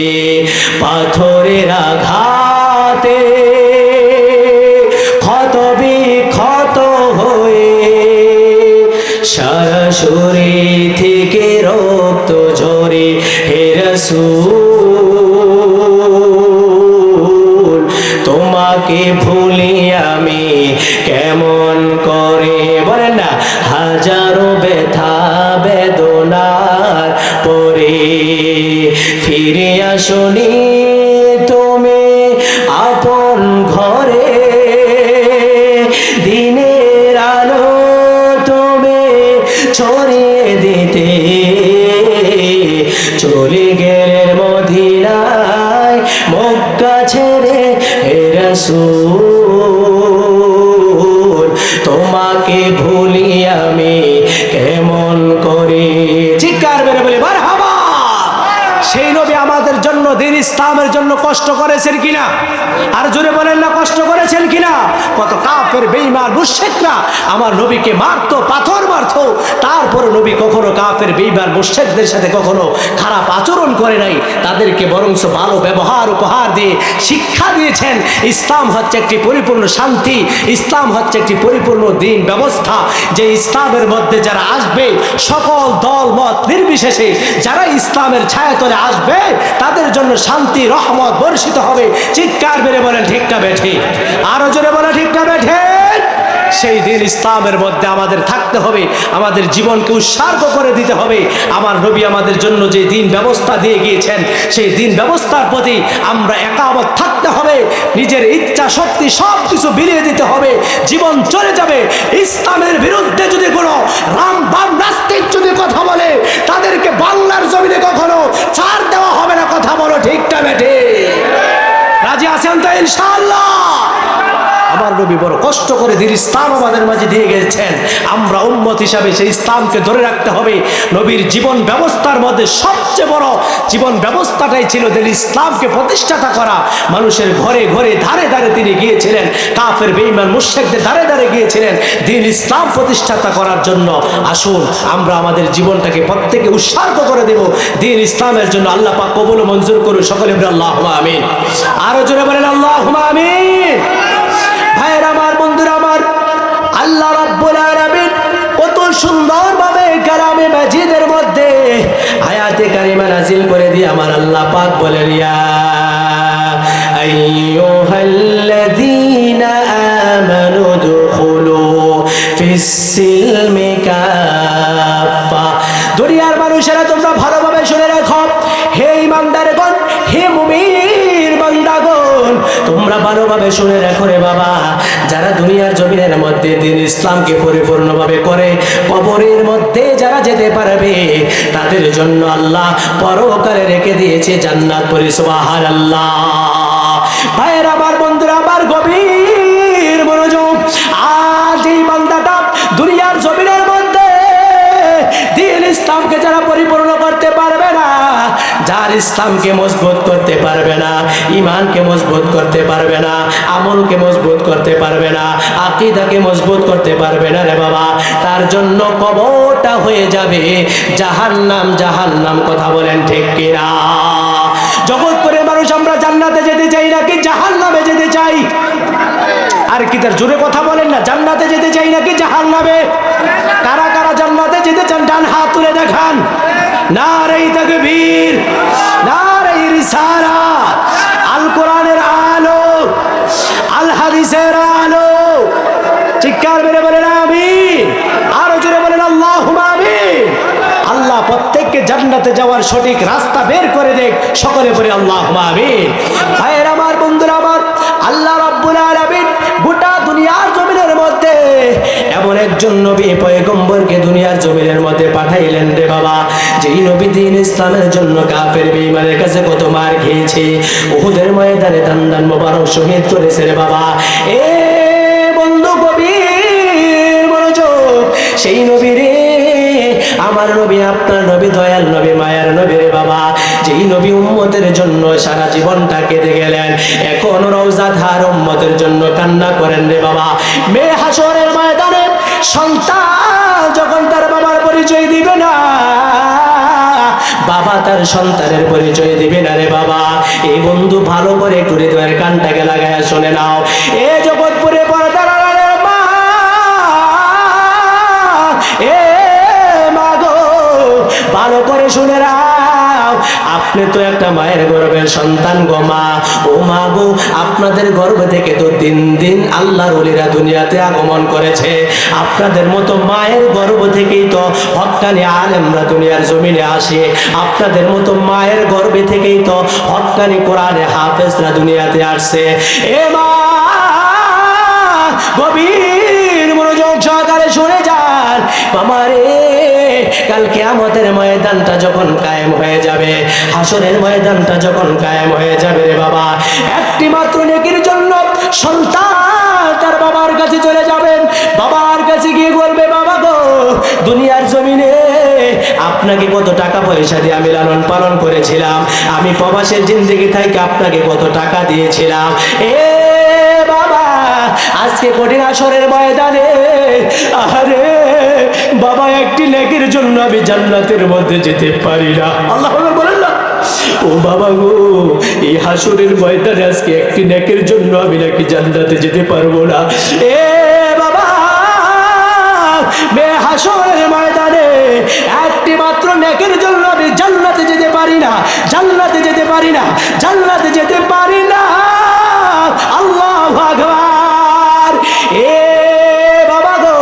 পাথরের আঘাতে ক্ষত বিক্ষত হয়ে সারা শরীর থেকে রক্ত ঝরে। হে রাসূল তোমাকে ভুলি আমি কেমন করে। বলেন না, হাজারো ব্যথা বেদনার পরে ফিরে আসনি তুমি আপন ঘরে, দিনের আলো তুমি ছড়িয়ে দিতে চলে গেলে মদিনায় মক্কা ছেড়ে। হে রাসূল তোমাকে ভুলি আমি কেমন করে। চিৎকার মেরে বলি মারহাবা। সেই নবী আমাদের জন্য দ্বীন ইসলামের জন্য কষ্ট করেছেন কিনা? আর জোরে বলেন না, কষ্ট করেছেন কিনা? কত কাফের বেঈমান মুশরিকরা আমার নবীকে মারতো, পাথর মারতো, তারপরে নবী কখনো কাফের বেঈমান মুশরিকদের সাথে কখনো খারাপ আচরণ করে নাই, তাদেরকে বরঞ্চ ভালো ব্যবহার উপহার দিয়ে শিক্ষা দিয়েছেন। ইসলাম হচ্ছে একটি পরিপূর্ণ শান্তি, ইসলাম হচ্ছে একটি পরিপূর্ণ দিন ব্যবস্থা, যে ইসলামের মধ্যে যারা আসবে সকল দল মত নির্বিশেষে যারা ইসলামের ছায়াতলে আসবে তাদের জন্য শান্তি রহমত বর্ষিত হবে। চিৎকার মেরে বলেন ঠিক না বেঠে? আরো জোরে বলেন ঠিক না বেঠে? সেই দিন ইসলামের মধ্যে আমাদের থাকতে হবে, আমাদের জীবনকে উৎসর্গ করে দিতে হবে। আমার নবী আমাদের জন্য যে দিন ব্যবস্থা দিয়ে গিয়েছেন সেই দিন ব্যবস্থার প্রতি আমরা একামত থাকতে হবে, নিজের ইচ্ছা শক্তি সব কিছু বিলিয়ে দিতে হবে। জীবন চলে যাবে, ইসলামের বিরুদ্ধে যদি কোনো রাম বাম নাস্তিক যদি কথা বলে তাদেরকে বাংলার জমিনে কখনো ছাড় দেওয়া হবে না। কথা বলো ঠিক না বেঠে? রাজি আছেন তো ইনশাআল্লাহ? আমার নবী বড় কষ্ট করে দিন ইসলাম আমাদের মাঝে দিয়ে গেছেন, আমরা উম্মত হিসাবে সেই ইসলামকে ধরে রাখতে হবে। নবীর জীবন ব্যবস্থার মধ্যে সবচেয়ে বড় জীবন ব্যবস্থাটাই ছিল দিন ইসলামকে প্রতিষ্ঠাতা করা। মানুষের ঘরে ঘরে ধারে ধারে তিনি গিয়েছিলেন, কাফের বেঈমান মুশরিকদের ধারে ধারে গিয়েছিলেন দিন ইসলাম প্রতিষ্ঠাতা করার জন্য। আসুন আমরা আমাদের জীবনটাকে প্রত্যেকে উৎসর্গ করে দেব দিন ইসলামের জন্য। আল্লাহ পাক কবুল মঞ্জুর করুন। সকলে বলেন আল্লাহুম্মা আমিন। আরো জোরে বলেন আল্লাহুম্মা আমিন। ভাইয়ের আমার, বন্ধুরা আমার, আল্লাহ রাব্বুল আলামিন কত সুন্দরভাবে কালামে মাজিদের মধ্যে আয়াতে কারিমা নাযিল করে দিয়ে আমার আল্লাহ পাক বলেন, ইয়া আইয়ুহাল্লাযীনা আমানু দুখুলু ফিস-সিলমি কাফা। দুনিয়ার মানুষেরা তোমরা ভালোভাবে শুনে রাখো, হে ঈমানদারগণ, হে মুমিন বান্দাগণ, তোমরা ভালোভাবে শুনে রাখো রে বাবা। যারা দুনিয়ার জমিনের মধ্যে দিন ইসলামকে পরিপূর্ণভাবে করে কবরের মধ্যে যারা যেতে পারবে তাদের জন্য আল্লাহ পরকালে রেখে দিয়েছে জান্নাত। পরি সুবহানাল্লাহ। ভাইয়ের আমার, বন্ধুরা আমার, গভীর মনোযোগ। আজ এই বান্দাটা দুনিয়ার জমিনের মধ্যে দিন ইসলামকে যারা পরিপূর্ণ করতে পারবে না, যার ইসলামকে মজবুত করতে পারবে না, ঈমানকে মজবুত করতে পারবে না, আমলকে মজবুত করতে পারবে না, আকীদাকে মজবুত করতে পারবে না রে বাবা, তার জন্য কবরটা হয়ে যাবে জাহান্নাম। জাহান্নাম। কথা বলেন ঠিক কিনা? জগৎপুরের মানুষ আমরা জান্নাতে যেতে চাই নাকি জাহান্নামে যেতে চাই? আর কি তার জোরে কথা বলেন না? জান্নাতে যেতে চাই নাকি জাহান্নামে? কারা কারা জান্নাতে যেতে চান ডান হাত তুলে দেখান। নারে তাকবীর, নারে রিসালাত, আল কোরআনের আলো, আল হাদিসের আলো। চিৎকার মেরে বলেন আমিন। আরো জোরে বলেন আল্লাহুম্মা আমিন। আল্লাহ প্রত্যেককে জান্নাতে যাওয়ার সঠিক রাস্তা বের করে দেখ। সকলে বলে আল্লাহুম্মা আমিন। ভাইয়ের আমার, বন্ধুরা আমার, আল্লাহ রাব্বুল আলামিন গোটা দুনিয়ার জমিনের মধ্যে এমন একজন নবী পয়গম্বরকে দুনিয়ার জমিনের মধ্যে পাঠাইলেন রে বাবা, যেই নবী দিন ইসলামের জন্য কাফের বেঈমানের কাছে কত মার খেয়েছে, উহুদের ময়দানে দান মোবারক শহীদ করেছে রে বাবা। এ বন্ধু, গভীর মনোযোগ। সেই নবী রে, আমার নবী, আপনার নবী, দয়াল নবী, মায়ার নবী রে বাবা, যেই নবী উম্মতের জন্য সারা জীবনটা কেঁদে গেলেন, এখন রওজাধার উম্মতের জন্য কান্না করেন রে বাবা। মে হাসরের ময়দানে সন্তান যখন তার বাবার পরিচয় দিবে না, বাবা তার সন্তানের পরিচয় দিবে না রে বাবা। এই বন্ধু ভালো করে ঘুরে ধরে কানটাকে লাগায় শুনে নাও। এ জগৎপুরে পর্দার আড়ালের মা, এ মা গো, ভালো করে শুনে নাও। আপনি তো একটা মায়ের গর্ভের সন্তান গো মা। ও মা গো, আপনাদের গর্ভ থেকে তো দিন দিন আল্লাহর ওলিরা দুনিয়াতে আগমন করেছে। আপনাদের মতো মায়ের গর্ভ থেকেই তো হক্কানি আলেমরা দুনিয়ার জমিনে আসে। আপনাদের মতো মায়ের গর্ভে থেকেই তো হক্কানি কোরআনে হাফেজরা দুনিয়াতে আসছে। এ মা, গভীর মনোযোগ সহকারে শুনে যান বাবারে। কাল কিয়ামতের ময়দানটা যখন কায়েম হয়ে যাবে, হাসরের ময়দানটা যখন কায়েম হয়ে যাবে রে বাবা, একটি মাত্র নেকির জন্য সন্তান তার বাবার কাছে চলে যাবেন। বাবার কাছে গিয়ে বলবে, বাবা গো, দুনিয়ার জমিনে আপনাকে কত টাকা পয়সা দিয়ে আমি লালন পালন করেছিলাম, আমি প্রবাসের জিন্দেগি থেকে আপনাকে কত টাকা দিয়েছিলাম। এ বাবা, আজকে কঠিন হাসরের ময়দানে আরে বাবা একটি নেকির জন্য আমি জান্নাতের মধ্যে যেতে পারি না। আল্লাহ বলেন না ও বাবা গো, এই হাসরের ময়দানে আজকে একটি নেকের জন্য আমি নাকি জান্নাতে যেতে পারবো না। এ বাবা, হাসরের ময়দানে একটি মাত্র নেকের জন্য আমি জান্নাতে যেতে পারি না, জান্নাতে যেতে পারি না, জান্নাতে যেতে পারি না। আল্লাহু আকবার। এ বাবা গো,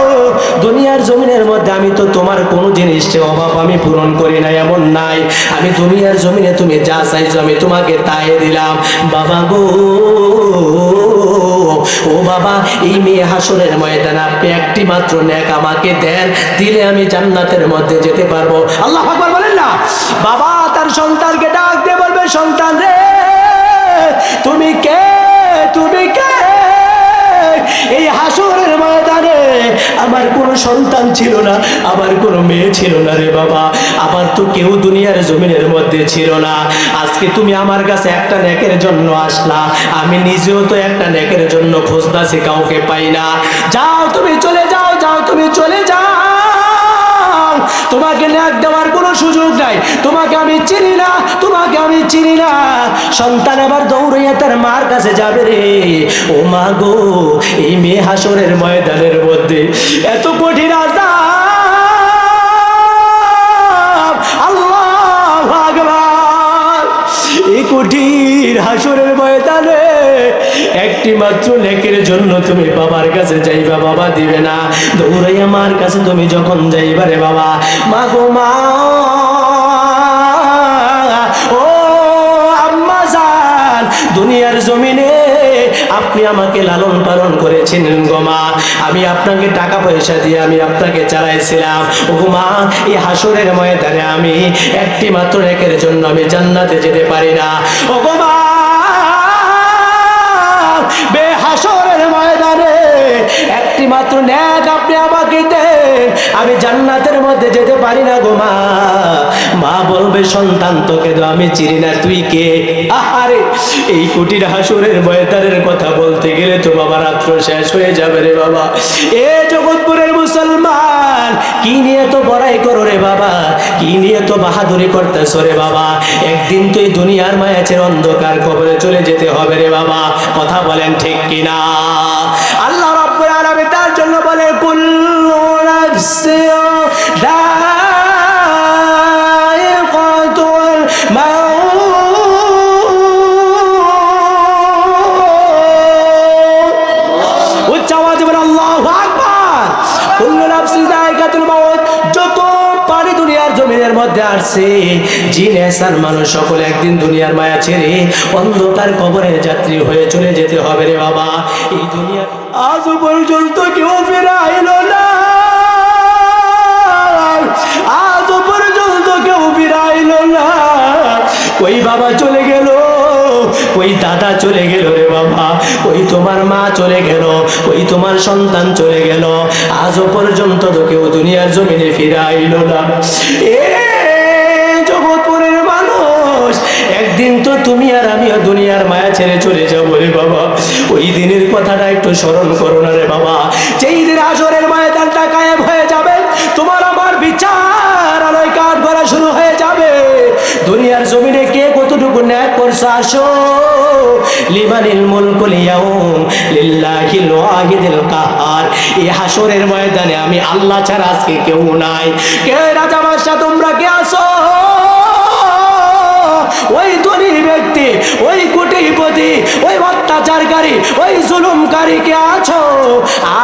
দুনিয়ার জমিনের মধ্যে আমি তো তোমার কোনো জিনিসের অভাব আমি পূরণ করি না, এমন নাই। আমি দুনিয়ার জমিনে তুমি যা চাইছো আমি তোমাকে তাই দিলাম। বাবা গো, ও বাবা, এই মেয়ে হাসরের ময়দানে আপনি একটি মাত্র নেক আমাকে দেন, দিলে আমি জান্নাতের মধ্যে যেতে পারবো। আল্লাহু আকবার বলেন না। বাবা তার সন্তানকে ডাক দিয়ে বলবে, সন্তান রে তুমি কে, তুমি কে? এই হাসরের ময়দানে আমার কোনো সন্তান ছিল না, আমার কোনো মেয়ে ছিল না রে বাবা, আমার তো কেউ দুনিয়ার জমিনের মধ্যে ছিল না। আজকে তুমি আমার কাছে একটা নেকের জন্য আসলা, আমি নিজেও তো একটা নেকের জন্য খুঁজতাছি, কাউকে পাই না। যাও তুমি চলে যাও, যাও তুমি চলে যাও, তোমাকে নেক দেওয়ার কোনো সুযোগ নাই, তোমাকে আমি চিনি না, তোমাকে আমি চিনি না। সন্তান আবার দৌড়িয়ে তার মার কাছে যাবে রে, ও মা গো, এই মেয়ে হাসরের ময়দানের মধ্যে এত কঠিন আযাব, আল্লাহু আকবার। এই কঠিন হাসরের ময়দানে একটি মাত্র নেকের জন্য তুমি বাবার কাছে যাইবা, বাবা দিবে না। দৌড়াইয়া মার কাছে তুমি যখন যাইবা রে বাবা, মা গো মা, ও আম্মা জান, দুনিয়ার জমিনে আপনি আমাকে লালন পালন করেছেন গো মা, আমি আপনাকে টাকা পয়সা দিয়ে আমি আপনাকে চালাইছিলাম। ও মা, এই হাসরের ময়দানে আমি একটি মাত্র নেকের জন্য আমি জান্নাতে যেতে পারি না। ও গো মা, হাসরের ময়দানে একটি মাত্র নেক আপনি আমাকে দেন, আমি জান্নাতের মধ্যে যেতে পারি না গো মা। মা বলবে, সন্তান তোকে তো আমি চিনি না, তুই কে? আরে এই কঠিন হাসরের ময়দানের কথা বলতে গেলে তো বাবা রাত্র শেষ হয়ে যাবে রে বাবা। এ জগৎপুরের মুসলমান, কি নিয়ে তো বড়াই করো রে বাবা, কি নিয়ে তো বাহাদুরি করতেছো রে বাবা? একদিন তুই দুনিয়ার মায়াছের অন্ধকার কবরে চলে যেতে হবে রে বাবা, কথা বলেন ঠিক কিনা? আল্লাহ রাব্বুল আলামিন তার জন্য বলে, কুল্লু নাফসিন যায়িকাতুল মাউত। উচ্চ আওয়াজে বলে আল্লাহু আকবার। কুল্লু নাফসিন যায়িকাতুল মাউত। যত পানি দুনিয়ার জমিনের মধ্যে আসছে, জিন ইনসান মানুষ সকলে একদিন দুনিয়ার মায়া ছেড়ে অন্ধকার কবরের যাত্রী হয়ে চলে যেতে হবে রে বাবা। এই দুনিয়া আজ পর্যন্ত কেউ ফিরে আইলো না, আজ পর্যন্ত কেউ ফিরে আইলো না। ওই বাবা চলে গেল, ওই দাদা চলে গেল রে বাবা, ওই তোমার মা চলে গেল, ওই তোমার সন্তান চলে গেল, আজও পর্যন্ত তো কেউ দুনিয়ার জমিনে ফিরে আইলো না। এ জগৎপুরের মানুষ, একদিন তো তুমি আর আমিও দুনিয়ার মায়া ছেড়ে চলে যাবো রে বাবা। ওই দিনের কথাটা একটু স্মরণ করো না রে বাবা, যেই দিন হাসরের ময়দানটা গায়েব হয়ে যাবে, তোমার আমার বিচার আলোয় কাঠ গড়া শুরু হয়ে যাবে। দুনিয়ার জমিনে কে কতটুকু ন্যায় করছে, আসো। লিমানিল মুলকুল ইয়াউম লিল্লাহিল ওয়াহিদিল কাহার। এই হাসরের ময়দানে আমি আল্লাহ ছাড়া আজকে কেউ নাই। কে রাজা বাদশা, তোমরা কে আসো? ওই ধনী ব্যক্তি, ওই কোটিপতি, ওই অত্যাচারকারী, ওই জুলুমকারী কে আছো?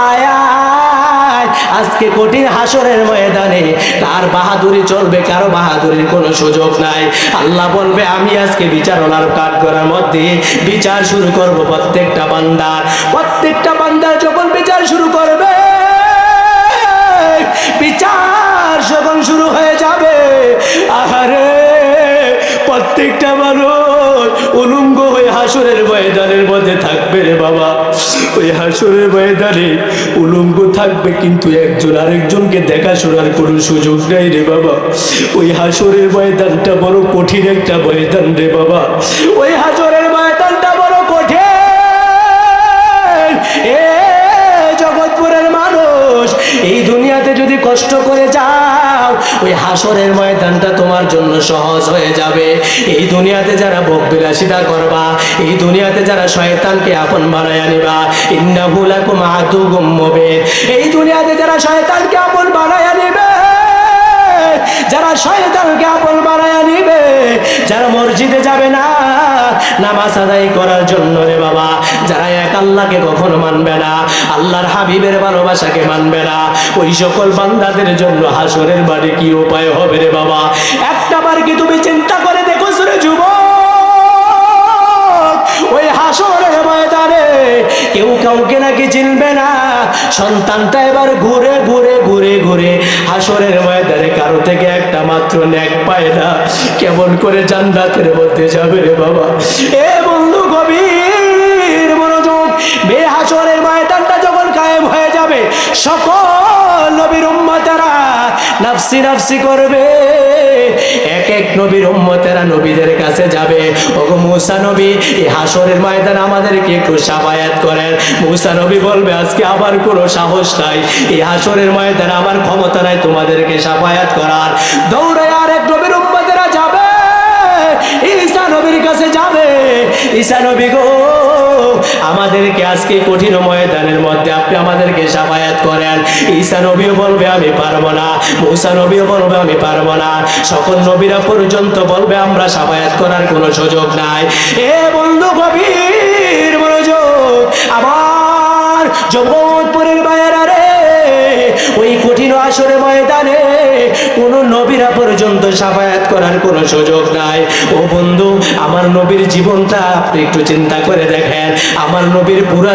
আয় আয়, আজকে কঠিন হাসরের ময়দানে কার বাহাদুরি চলবে, কারো বাহাদুরির কোনো সুযোগ নাই। আল্লাহ বলবে, আমি আজকে বিচারনার কাঠ করার মধ্যে বিচার শুরু করব প্রত্যেকটা বান্দার। প্রত্যেকটা বান্দার যখন বিচার শুরু করবে, বিচার যখন শুরু হয়ে যাবে, আহারে প্রত্যেকটা মানুষ উলঙ্গ হয়ে হাসরের ময়দানের মধ্যে থাকবে রে বাবা। ওই হাসরের ময়দানে উলঙ্গ থাকবে, কিন্তু একজন আরেকজনকে দেখাশোনার কোনো সুযোগ নাই রে বাবা। ওই হাসরের ময়দানটা বড় কঠিন একটা ময়দান রে বাবা, ওই হাসরের ময়দানটা বড় কঠিন। কষ্ট করে যাও, ওই হাসরের ময়দানটা তোমার জন্য সহজ হয়ে যাবে। এই দুনিয়াতে যারা ভোগবিলাসিতা করবা, এই দুনিয়াতে যারা শয়তানকে আপন বানায়া নিবা, ইন্নাহু লাকুম আদুউম মুবিন, এই দুনিয়াতে যারা শয়তানকে আপন বানায়া নিবে, যারা শয়তানকে আপন বানায়া নিবে, যারা মসজিদে যাবে না নামাজ আদায় করার জন্য রে বাবা, যারা এক আল্লাহকে কখনো মানবে না, আল্লাহর হাবিবের ভালোবাসাকে মানবে না, ওই সকল বান্দাদের জন্য হাসরের বাড়ি কি উপায় হবে রে বাবা? একটা বার কি তুমি চিন্তা করে দেখো রে যুবক, ওই হাসরের ময়দানে কেউ কাউকে নাকি চিনবে না। সন্তানটা এবার ঘুরে ঘুরে ঘুরে ঘুরে হাসরের ময়দানে কারো থেকে একটা মাত্র নেক পায় না, কেমন করে জান্নাতের মধ্যে যাবে রে বাবা? এ বন্ধু গভীর মনোযোগ, হাসরের ময়দানটা যখন কায়েম হয়ে যাবে, সকল নবীর উম্মতেরা নাফসি নাফসি করবে। এক এক নবীর উম্মতেরা নবীদের কাছে যাবে, ওগো মুসা নবী, এই হাসরের ময়দানে আমাদেরকে একটু শাফায়াত করেন। মুসা নবী বলবে, আজকে আমার কোনো সাহস নাই, এই হাসরের ময়দানে আমার ক্ষমতা নাই তোমাদেরকে শাফায়াত করার। দৌড়ে আর এক নবীর উম্মতেরা যাবে, ঈসা নবীর কাছে যাবে, ঈসা নবী গো, আমাদেরকে আজকে কঠিন ময়দানের মধ্যে আপনি আমাদেরকে শাফায়াত করেন। ঈসা নবীও বলবে আমি পারবো না, মুসা নবীও বলবে আমি পারবো না, সকল নবীরা পর্যন্ত বলবে আমরা শাফায়াত করার কোনো সুযোগ নাই। এ বন্ধু গভীর মনোযোগ, আমার জগৎপুরের ভাইয়েরা রে, ওই কঠিন হাসরের ময়দানে কোন নবীরা পর্যন্ত শাফায়াত করার কোনো সুযোগ নাই। ও বন্ধু, আমার নবীর জীবনটা আপনি একটু চিন্তা করে দেখেন, আমার নবীর পুরা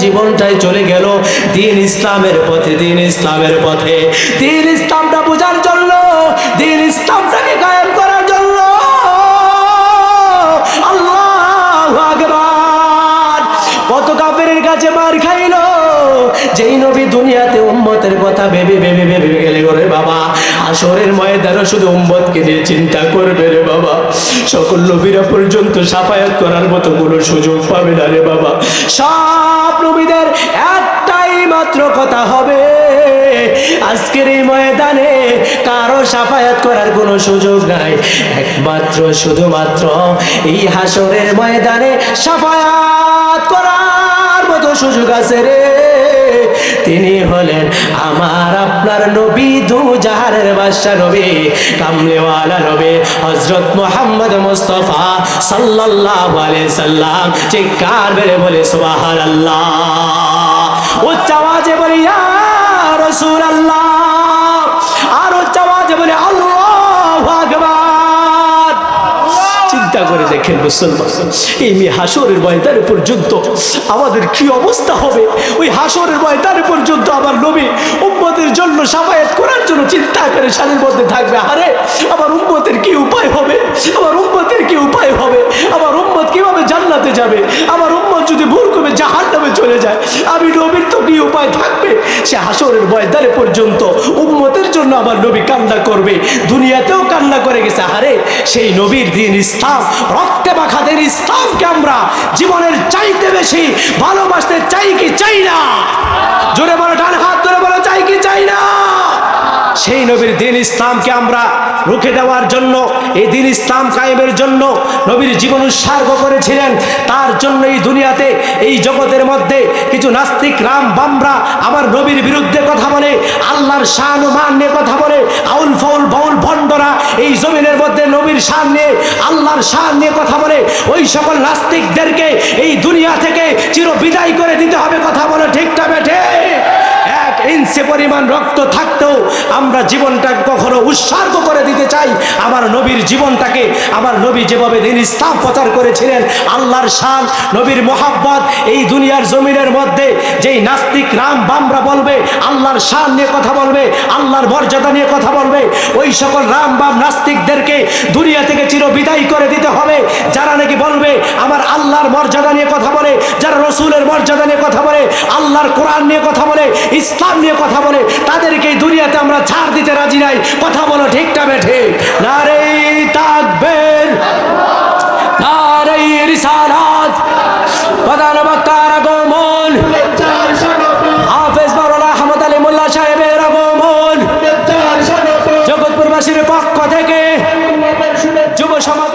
জীবনটাই চলে গেল দ্বীন ইসলামের পথে, দ্বীন ইসলামের পথে, দ্বীন ইসলামটা বোঝার জন্য, দ্বীন ইসলামটাকে কায়েম করার জন্য। আল্লাহু আকবার। কত কাফেরের কাছে মার খাইলো, যেই নবী দুনিয়াতে উম্মতের কথা ভেবে ভেবে ভেবে গেলে রে বাবা, হাসরের ময়দানে শুধু উম্মতকে নিয়ে চিন্তা করবে রে বাবা, সকল নবীরা পর্যন্ত শাফায়াত করার মতো কোনো সুযোগ পাবে না রে বাবা। সব নবীদের একটাই মাত্র কথা হবে, আজকের এই ময়দানে কারো শাফায়াত করার কোনো সুযোগ নাই, একমাত্র শুধুমাত্র এই হাসরের ময়দানে শাফায়াত করার মতো সুযোগ আছে রে। তিনি হলেন আমার আপনার নবী, দু জাহানের বাদশা নবী, কামলেওয়ালা নবী, হযরত মুহাম্মদ মুস্তাফা সাল্লাল্লাহু আলাইহি সাল্লাম। চিৎকার মেরে বলে সুবহানাল্লাহ, উচ্চ আওয়াজে বলি ইয়া রাসূলুল্লাহ, আর উচ্চ আওয়াজে বলি আল্লাহু আকবার। চিন্তা করে দেখেন মুসলমান, এই হাসরের ময়দানে পর্যন্ত আমাদের কি অবস্থা হবে? ওই হাসরের ময়দানে পর্যন্ত আমার নবী উম্মতের জন্য শাফায়াত করার জন্য চিন্তা করে শানের মধ্যে থাকবে, আরে আমার উম্মতের কি উপায় হবে, আমার উম্মতের কি উপায় হবে, আমার উম্মত কিভাবে জান্নাতে যাবে, আমার উম্মত যদি ভুল করে জাহান্নামে চলে যায়, আমি নবীর তো কি উপায় থাকবে? সে হাসরের ময়দানে পর্যন্ত উম্মতের জন্য আমার নবী কান্না করবে, দুনিয়াতেও কান্না করে গেছে। আরে সেই নবীর দ্বীন ইসলাম, রক্তে মাখা দ্বীন ইসলামকে আমরা জীবনের চাইতে বেশি ভালোবাসতে চাই কি চাই না? জোরে বলো, ডান হাত ধরে বলো, চাই কি চাই না? সেই নবীর দ্বীন ইসলামকে আমরা রুখে দেওয়ার জন্য, এই দ্বীন ইসলাম কায়েমের জন্য নবীর জীবন উৎসর্গ করেছিলেন। তার জন্য এই দুনিয়াতে, এই জগতের মধ্যে কিছু নাস্তিক রাম বামরা আমার নবীর বিরুদ্ধে কথা বলে, আল্লাহর শান ও মান নিয়ে কথা বলে, আউল ফাউল বাউল ভণ্ডরা এই জমিনের মধ্যে নবীর শান নিয়ে, আল্লাহর শান নিয়ে কথা বলে, ওই সকল নাস্তিকদেরকে এই দুনিয়া থেকে চির বিদায় করে দিতে হবে। কথা বলে ঠিক না বেঠে? এক ইঞ্চি পরিমাণ রক্ত থাকতেও আমরা জীবনটাকে কখনো উৎসর্গ করে দিতে চাই আমার নবীর জীবনটাকে। আমার নবী যেভাবে দ্বীন ইসলাম প্রচার করেছিলেন, আল্লাহর শান, নবীর মোহাব্বত, এই দুনিয়ার জমিনের মধ্যে যেই নাস্তিক রাম বামরা বলবে, আল্লাহর শান নিয়ে কথা বলবে, আল্লাহর মর্যাদা নিয়ে কথা বলবে, ওই সকল রাম বাম নাস্তিকদেরকে দুনিয়া থেকে চির বিদায় করে দিতে হবে। যারা নাকি বলবে আমার আল্লাহর মর্যাদা নিয়ে কথা বলে, যারা রসুলের মর্যাদা নিয়ে কথা বলে, আল্লাহর কোরআন নিয়ে কথা বলে, ইসলাম নিয়ে কথা বলে, তাদেরকে দুনিয়াতে আমরা ছাড় দিতে রাজি নাই। কথা বলো ঠিক না বেঠে? নারে তাকবীর, নারে রিসালাত, প্রধান বক্তার আগমন, হাফেজ মাওলানা আহমদ আলী মোল্লা সাহেবের আগমন, থেকে যুব সমাজ